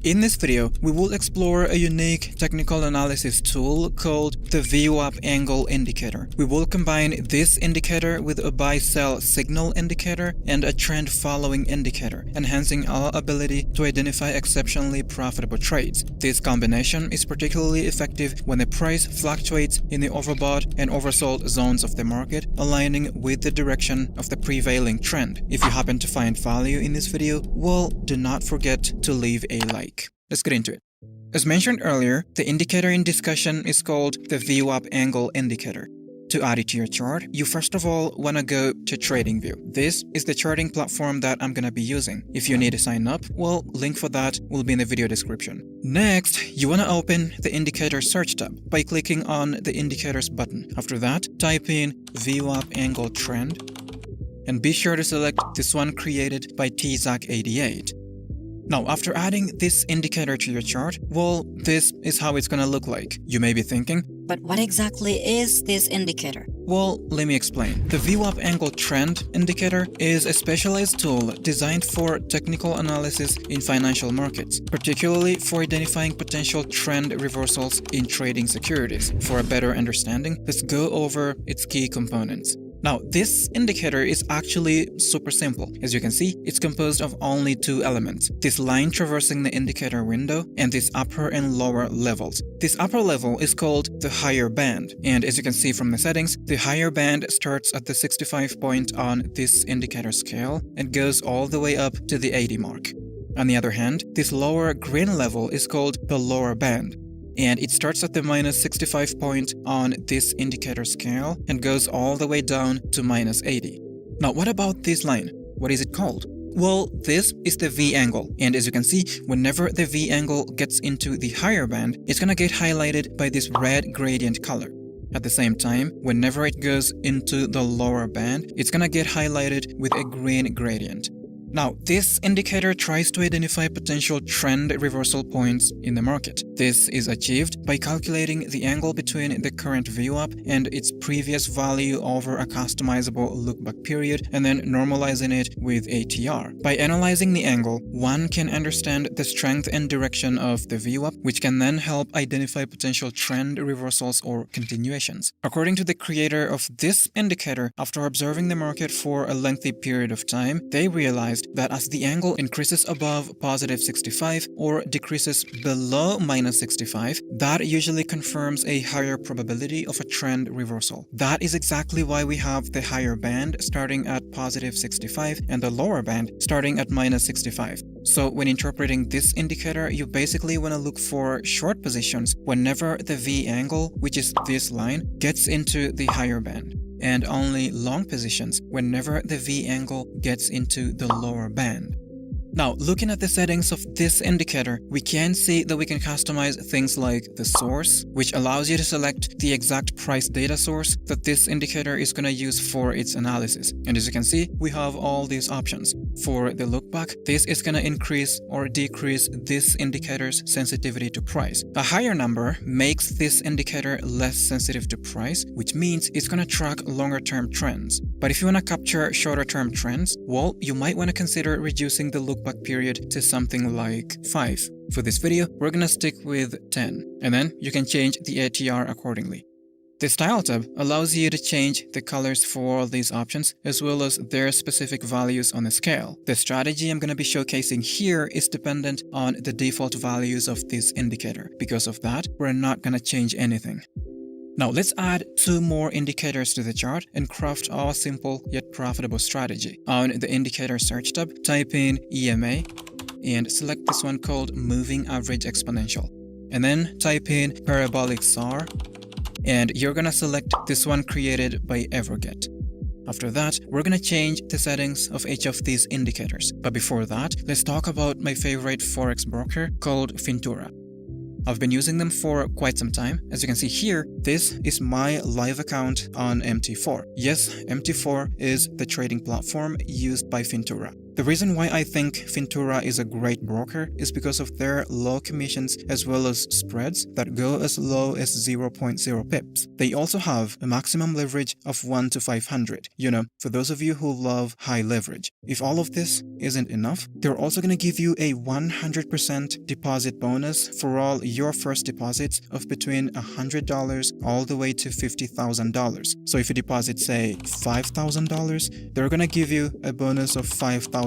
In this video, we will explore a unique technical analysis tool called the VWAP Angle Indicator. We will combine this indicator with a buy-sell signal indicator and a trend-following indicator, enhancing our ability to identify exceptionally profitable trades. This combination is particularly effective when the price fluctuates in the overbought and oversold zones of the market, aligning with the direction of the prevailing trend. If you happen to find value in this video, well, do not forget to leave a like. Let's get into it. As mentioned earlier, the indicator in discussion is called the VWAP Angle Indicator. To add it to your chart, you first of all want to go to TradingView. This is the charting platform that I'm going to be using. If you need to sign up, well, link for that will be in the video description. Next, you want to open the indicator search tab by clicking on the indicators button. After that, type in VWAP Angle Trend and be sure to select this one created by TZAC88. Now, after adding this indicator to your chart, well, this is how it's gonna look like. You may be thinking, but what exactly is this indicator? Well, let me explain. The VWAP Angle Trend Indicator is a specialized tool designed for technical analysis in financial markets, particularly for identifying potential trend reversals in trading securities. For a better understanding, let's go over its key components. Now, this indicator is actually super simple. As you can see, it's composed of only two elements: this line traversing the indicator window and this upper and lower levels. This upper level is called the higher band, and as you can see from the settings, the higher band starts at the 65 point on this indicator scale and goes all the way up to the 80 mark. On the other hand, this lower green level is called the lower band, and it starts at the minus 65 point on this indicator scale and goes all the way down to minus 80. Now, what about this line? What is it called? Well, this is the V angle, and as you can see, whenever the V angle gets into the higher band, it's gonna get highlighted by this red gradient color. At the same time, whenever it goes into the lower band, it's gonna get highlighted with a green gradient. Now, this indicator tries to identify potential trend reversal points in the market. This is achieved by calculating the angle between the current VWAP and its previous value over a customizable look-back period and then normalizing it with ATR. By analyzing the angle, one can understand the strength and direction of the VWAP, which can then help identify potential trend reversals or continuations. According to the creator of this indicator, after observing the market for a lengthy period of time, they realized that as the angle increases above positive 65 or decreases below minus 65, that usually confirms a higher probability of a trend reversal. That is exactly why we have the higher band starting at positive 65 and the lower band starting at minus 65. So when interpreting this indicator, you basically want to look for short positions whenever the V angle, which is this line, gets into the higher band, and only long positions whenever the V angle gets into the lower band. Now, looking at the settings of this indicator, we can see that we can customize things like the source, which allows you to select the exact price data source that this indicator is going to use for its analysis. And as you can see, we have all these options. For the lookback, this is going to increase or decrease this indicator's sensitivity to price. A higher number makes this indicator less sensitive to price, which means it's going to track longer-term trends. But if you want to capture shorter-term trends, well, you might want to consider reducing the lookback period to something like 5. For this video, we're gonna stick with 10, and then you can change the ATR accordingly. The Style tab allows you to change the colors for all these options as well as their specific values on the scale. The strategy I'm gonna be showcasing here is dependent on the default values of this indicator. Because of that, we're not gonna change anything. Now let's add 2 more indicators to the chart and craft our simple yet profitable strategy. On the indicator search tab, type in EMA and select this one called Moving Average Exponential. And then type in Parabolic SAR, and you're gonna select this one created by Everget. After that, we're gonna change the settings of each of these indicators. But before that, let's talk about my favorite forex broker called Fintura. I've been using them for quite some time. As you can see here, this is my live account on MT4. Yes, MT4 is the trading platform used by Fintura. The reason why I think Fintura is a great broker is because of their low commissions as well as spreads that go as low as 0.0 pips. They also have a maximum leverage of 1 to 500. For those of you who love high leverage. If all of this isn't enough, they're also going to give you a 100% deposit bonus for all your first deposits of between $100 all the way to $50,000. So if you deposit, say, $5,000, they're going to give you a bonus of $5,000.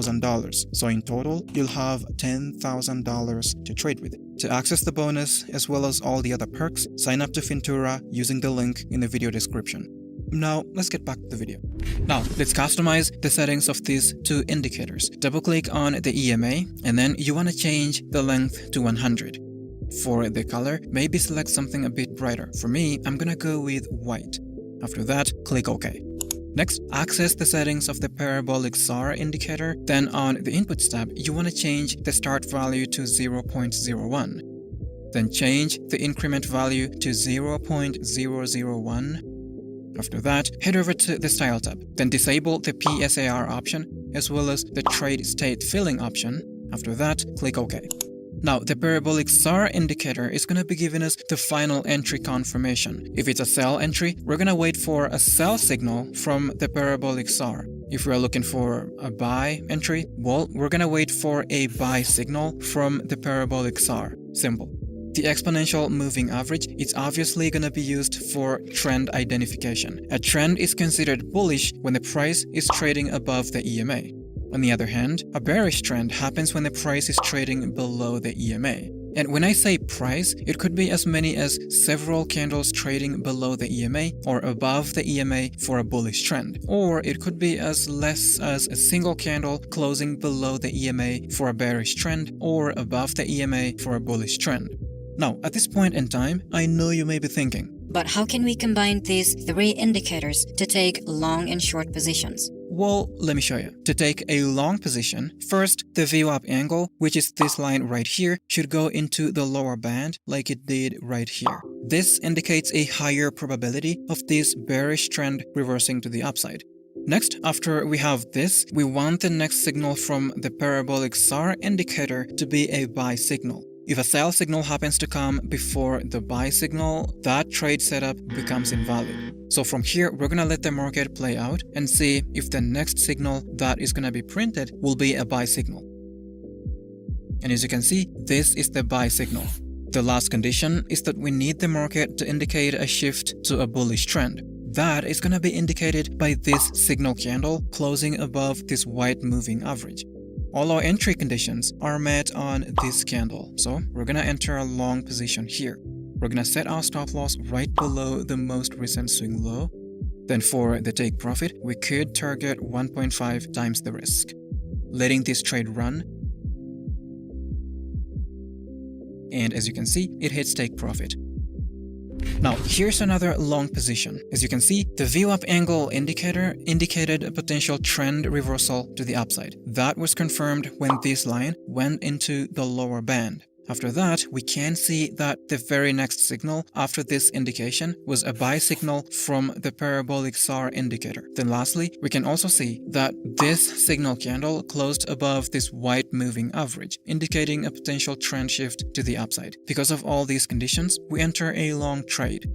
So in total, you'll have $10,000 to trade with. To access the bonus as well as all the other perks, sign up to Fintura using the link in the video description. Now, let's get back to the video. Now, let's customize the settings of these two indicators. Double-click on the EMA, and then you want to change the length to 100. For the color, maybe select something a bit brighter. For me, I'm gonna go with white. After that, click OK. Next, access the settings of the parabolic SAR indicator. Then on the Inputs tab, you want to change the start value to 0.01. Then change the increment value to 0.001. After that, head over to the Style tab. Then disable the PSAR option as well as the Trade State Filling option. After that, click OK. Now, the parabolic SAR indicator is going to be giving us the final entry confirmation. If it's a sell entry, we're going to wait for a sell signal from the parabolic SAR. If we're looking for a buy entry, well, we're going to wait for a buy signal from the parabolic SAR. Simple. The exponential moving average is obviously going to be used for trend identification. A trend is considered bullish when the price is trading above the EMA. On the other hand, a bearish trend happens when the price is trading below the EMA. And when I say price, it could be as many as several candles trading below the EMA or above the EMA for a bullish trend. Or it could be as less as a single candle closing below the EMA for a bearish trend or above the EMA for a bullish trend. Now, at this point in time, I know you may be thinking, But how can we combine these three indicators to take long and short positions? well, let me show you. To take a long position, first, the VWAP angle, which is this line right here, should go into the lower band like it did right here. This indicates a higher probability of this bearish trend reversing to the upside. Next, after we have this, we want the next signal from the parabolic SAR indicator to be a buy signal. If a sell signal happens to come before the buy signal, that trade setup becomes invalid. So from here, we're going to let the market play out and see if the next signal that is going to be printed will be a buy signal. And as you can see, this is the buy signal. The last condition is that we need the market to indicate a shift to a bullish trend. That is going to be indicated by this signal candle closing above this white moving average. All our entry conditions are met on this candle, so we're going to enter a long position here. We're going to set our stop loss right below the most recent swing low. Then for the take profit, we could target 1.5 times the risk, letting this trade run. And as you can see, it hits take profit. Now, here's another long position. As you can see, the VWAP Angle Indicator indicated a potential trend reversal to the upside. That was confirmed when this line went into the lower band. After that, we can see that the very next signal after this indication was a buy signal from the parabolic SAR indicator. Then lastly, we can also see that this signal candle closed above this white moving average, indicating a potential trend shift to the upside. Because of all these conditions, we enter a long trade.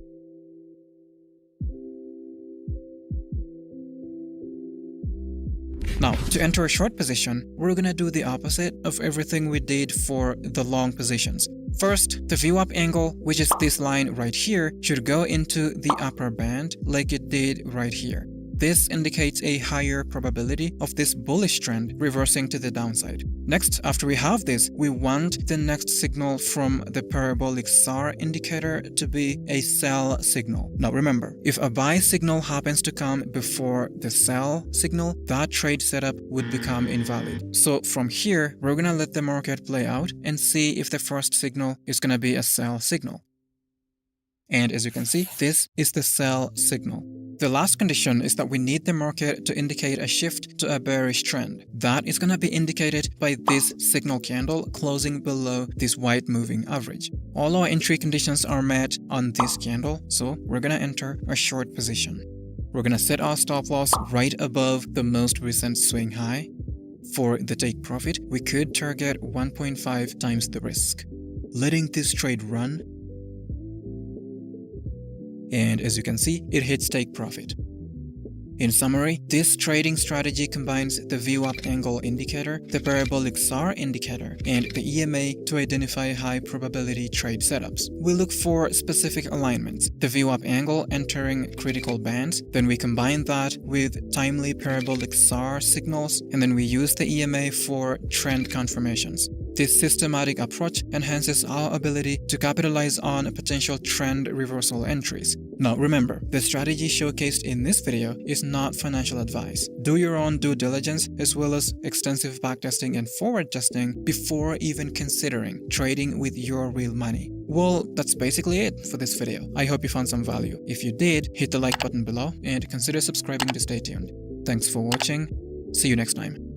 Now, to enter a short position, we're gonna do the opposite of everything we did for the long positions. First, the VWAP angle, which is this line right here, should go into the upper band like it did right here. This indicates a higher probability of this bullish trend reversing to the downside. Next, after we have this, we want the next signal from the parabolic SAR indicator to be a sell signal. Now remember, if a buy signal happens to come before the sell signal, that trade setup would become invalid. So from here, we're gonna let the market play out and see if the first signal is gonna be a sell signal. And as you can see, this is the sell signal. The last condition is that we need the market to indicate a shift to a bearish trend. That is going to be indicated by this signal candle closing below this white moving average. All our entry conditions are met on this candle, so we're going to enter a short position. We're going to set our stop loss right above the most recent swing high. For the take profit, we could target 1.5 times the risk, letting this trade run, and as you can see, it hits take profit. In summary, this trading strategy combines the VWAP Angle Indicator, the Parabolic SAR Indicator, and the EMA to identify high-probability trade setups. We look for specific alignments, the VWAP angle entering critical bands, then we combine that with timely Parabolic SAR signals, and then we use the EMA for trend confirmations. This systematic approach enhances our ability to capitalize on potential trend reversal entries. Now remember, the strategy showcased in this video is not financial advice. Do your own due diligence as well as extensive backtesting and forward testing before even considering trading with your real money. Well, that's basically it for this video. I hope you found some value. If you did, hit the like button below and consider subscribing to stay tuned. Thanks for watching. See you next time.